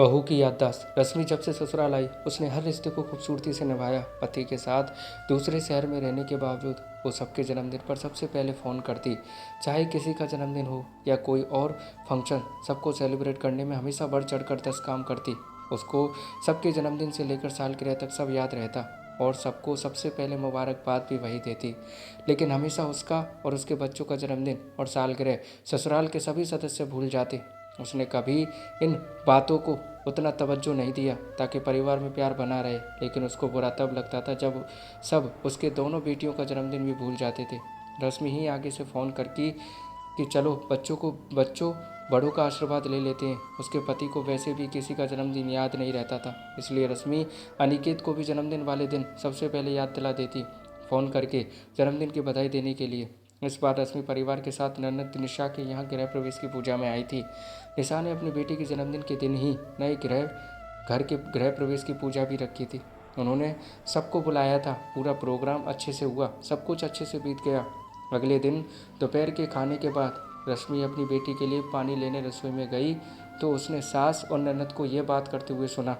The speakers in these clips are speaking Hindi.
बहू की याददाश्त। रश्मि जब से ससुराल आई उसने हर रिश्ते को खूबसूरती से निभाया। पति के साथ दूसरे शहर में रहने के बावजूद वो सबके जन्मदिन पर सबसे पहले फ़ोन करती। चाहे किसी का जन्मदिन हो या कोई और फंक्शन, सबको सेलिब्रेट करने में हमेशा बढ़ चढ़ कर 10 काम करती। उसको सबके जन्मदिन से लेकर सालगिरह तक सब याद रहता और सबको सबसे पहले मुबारकबाद भी वही देती। लेकिन हमेशा उसका और उसके बच्चों का जन्मदिन और सालगिरह ससुराल के सभी सदस्य भूल जाते। उसने कभी इन बातों को उतना तवज्जो नहीं दिया ताकि परिवार में प्यार बना रहे, लेकिन उसको बुरा तब लगता था जब सब उसके दोनों बेटियों का जन्मदिन भी भूल जाते थे। रश्मि ही आगे से फ़ोन करके कि चलो बच्चों बड़ों का आशीर्वाद ले लेते हैं। उसके पति को वैसे भी किसी का जन्मदिन याद नहीं रहता था, इसलिए रश्मि अनिकेत को भी जन्मदिन वाले दिन सबसे पहले याद दिला देती, फ़ोन करके जन्मदिन की बधाई देने के लिए। इस बार रश्मि परिवार के साथ ननद निशा के यहाँ गृह प्रवेश की पूजा में आई थी। निशा ने अपनी बेटी के जन्मदिन के दिन ही नए घर के गृह प्रवेश की पूजा भी रखी थी। उन्होंने सबको बुलाया था। पूरा प्रोग्राम अच्छे से हुआ, सब कुछ अच्छे से बीत गया। अगले दिन दोपहर के खाने के बाद रश्मि अपनी बेटी के लिए पानी लेने रसोई में गई तो उसने सास और ननद को ये बात करते हुए सुना,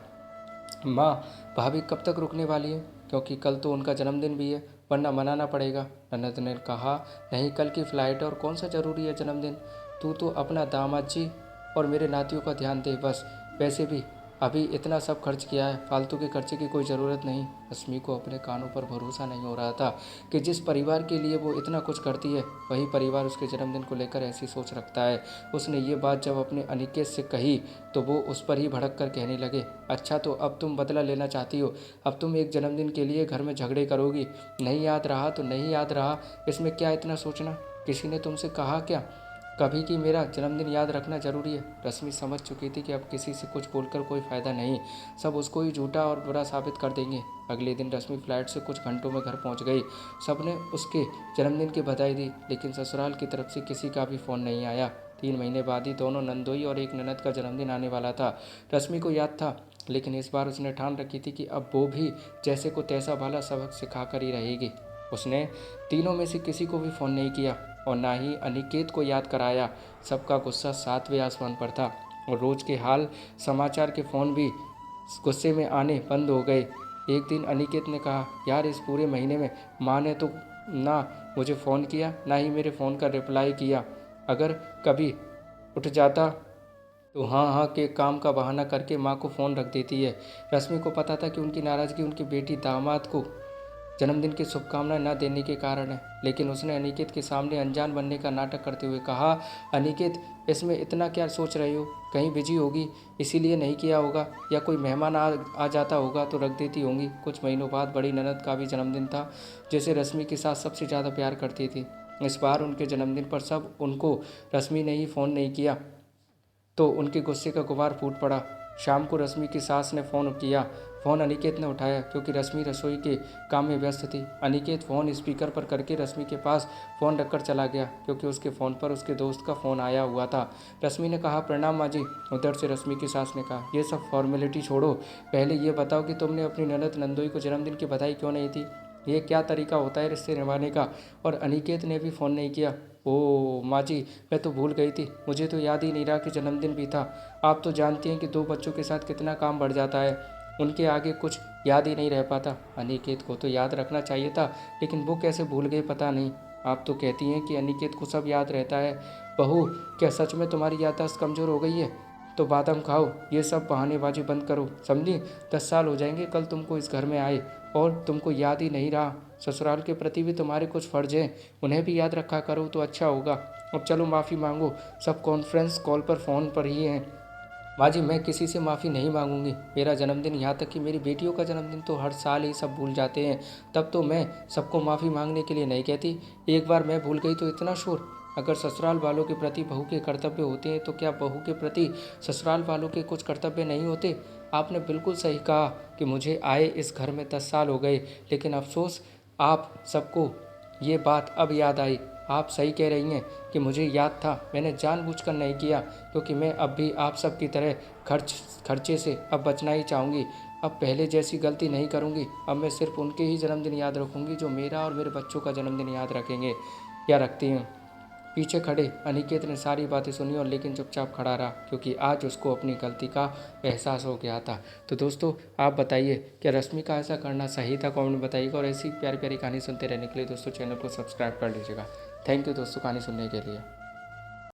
माँ, भाभी कब तक रुकने वाली है? क्योंकि कल तो उनका जन्मदिन भी है, वरना मनाना पड़ेगा। ननद ने कहा, नहीं, कल की फ़्लाइट है और कौन सा ज़रूरी है जन्मदिन। तू तो अपना दामाद जी और मेरे नातियों का ध्यान दे बस। वैसे भी अभी इतना सब खर्च किया है, फालतू के खर्चे की कोई ज़रूरत नहीं। रश्मि को अपने कानों पर भरोसा नहीं हो रहा था कि जिस परिवार के लिए वो इतना कुछ करती है वही परिवार उसके जन्मदिन को लेकर ऐसी सोच रखता है। उसने ये बात जब अपने अनिकेत से कही तो वो उस पर ही भड़क कर कहने लगे, अच्छा तो अब तुम बदला लेना चाहती हो? अब तुम एक जन्मदिन के लिए घर में झगड़े करोगी? नहीं याद रहा तो नहीं याद रहा, इसमें क्या इतना सोचना? किसी ने तुमसे कहा क्या कभी कि मेरा जन्मदिन याद रखना ज़रूरी है? रश्मि समझ चुकी थी कि अब किसी से कुछ बोलकर कोई फ़ायदा नहीं, सब उसको ही झूठा और बुरा साबित कर देंगे। अगले दिन रश्मि फ्लाइट से कुछ घंटों में घर पहुंच गई। सबने उसके जन्मदिन की बधाई दी, लेकिन ससुराल की तरफ से किसी का भी फ़ोन नहीं आया। 3 महीने बाद ही दोनों नंदोई और एक ननद का जन्मदिन आने वाला था। रश्मि को याद था, लेकिन इस बार उसने ठान रखी थी कि अब वो भी जैसे को तैसा भला सबक सिखा कर ही रहेगी। उसने तीनों में से किसी को भी फ़ोन नहीं किया और ना ही अनिकेत को याद कराया। सबका गुस्सा 7वें आसमान पर था और रोज़ के हाल समाचार के फ़ोन भी गुस्से में आने बंद हो गए। एक दिन अनिकेत ने कहा, यार इस पूरे महीने में माँ ने तो ना मुझे फ़ोन किया ना ही मेरे फ़ोन का रिप्लाई किया। अगर कभी उठ जाता तो हाँ हाँ के काम का बहाना करके माँ को फ़ोन रख देती है। रश्मि को पता था कि उनकी नाराज़गी उनकी बेटी दामाद को जन्मदिन की शुभकामनाएं न देने के कारण है, लेकिन उसने अनिकेत के सामने अनजान बनने का नाटक करते हुए कहा, अनिकेत, इसमें इतना क्या सोच रही हो? कहीं बिजी होगी इसीलिए नहीं किया होगा, या कोई मेहमान आ जाता होगा तो रख देती होंगी। कुछ महीनों बाद बड़ी ननद का भी जन्मदिन था, जिसे रश्मि के साथ सबसे ज़्यादा प्यार करती थी। इस बार उनके जन्मदिन पर सब उनको रश्मि ने ही फ़ोन नहीं किया तो उनके गुस्से का गुबार फूट पड़ा। शाम को रश्मि की सास ने फ़ोन किया। फ़ोन अनिकेत ने उठाया क्योंकि रश्मि रसोई के काम में व्यस्त थी। अनिकेत फ़ोन स्पीकर पर करके रश्मि के पास फ़ोन रखकर चला गया क्योंकि उसके फ़ोन पर उसके दोस्त का फ़ोन आया हुआ था। रश्मि ने कहा, प्रणाम माँ जी। उधर से रश्मि की सास ने कहा, ये सब फॉर्मेलिटी छोड़ो, पहले ये बताओ कि तुमने अपनी ननद नंदोई को जन्मदिन की बधाई क्यों नहीं दी? ये क्या तरीका होता है रिश्ते निभाने का? और अनिकेत ने भी फ़ोन नहीं किया। ओह माँ जी, मैं तो भूल गई थी, मुझे तो याद ही नहीं रहा कि जन्मदिन भी था। आप तो जानती हैं कि 2 बच्चों के साथ कितना काम बढ़ जाता है, उनके आगे कुछ याद ही नहीं रह पाता। अनिकेत को तो याद रखना चाहिए था, लेकिन वो कैसे भूल गए पता नहीं। आप तो कहती हैं कि अनिकेत को सब याद रहता है। बहू, क्या सच में तुम्हारी याददाश्त कमज़ोर हो गई है? तो बादाम खाओ, ये सब बहानेबाजी बंद करो, समझी? 10 साल हो जाएंगे कल तुमको इस घर में आए और तुमको याद ही नहीं रहा। ससुराल के प्रति भी तुम्हारे कुछ फ़र्ज हैं, उन्हें भी याद रखा करो तो अच्छा होगा। अब चलो माफ़ी मांगो, सब कॉन्फ्रेंस कॉल पर फ़ोन पर ही हैं। माँ जी, मैं किसी से माफ़ी नहीं मांगूंगी। मेरा जन्मदिन, यहाँ तक कि मेरी बेटियों का जन्मदिन तो हर साल ही सब भूल जाते हैं, तब तो मैं सबको माफ़ी मांगने के लिए नहीं कहती। एक बार मैं भूल गई तो इतना शोर। अगर ससुराल वालों के प्रति बहू के कर्तव्य होते हैं तो क्या बहू के प्रति ससुराल वालों के कुछ कर्तव्य नहीं होते? आपने बिल्कुल सही कहा कि मुझे आए इस घर में 10 साल हो गए, लेकिन अफसोस आप सबको ये बात अब याद आई। आप सही कह रही हैं कि मुझे याद था, मैंने जानबूझकर नहीं किया, क्योंकि मैं अब भी आप सब की तरह खर्चे से अब बचना ही चाहूँगी। अब पहले जैसी गलती नहीं करूँगी। अब मैं सिर्फ उनके ही जन्मदिन याद रखूँगी जो मेरा और मेरे बच्चों का जन्मदिन याद रखेंगे या रखती हैं। पीछे खड़े अनिकेत ने सारी बातें सुनी और लेकिन चुपचाप खड़ा रहा, क्योंकि आज उसको अपनी गलती का एहसास हो गया था। तो दोस्तों आप बताइए, क्या रश्मि का ऐसा करना सही था? कमेंट में बताइएगा और ऐसी प्यारी प्यारी कहानी सुनते रहने के लिए दोस्तों चैनल को सब्सक्राइब कर लीजिएगा। थैंक यू दोस्तों कहानी सुनने के लिए।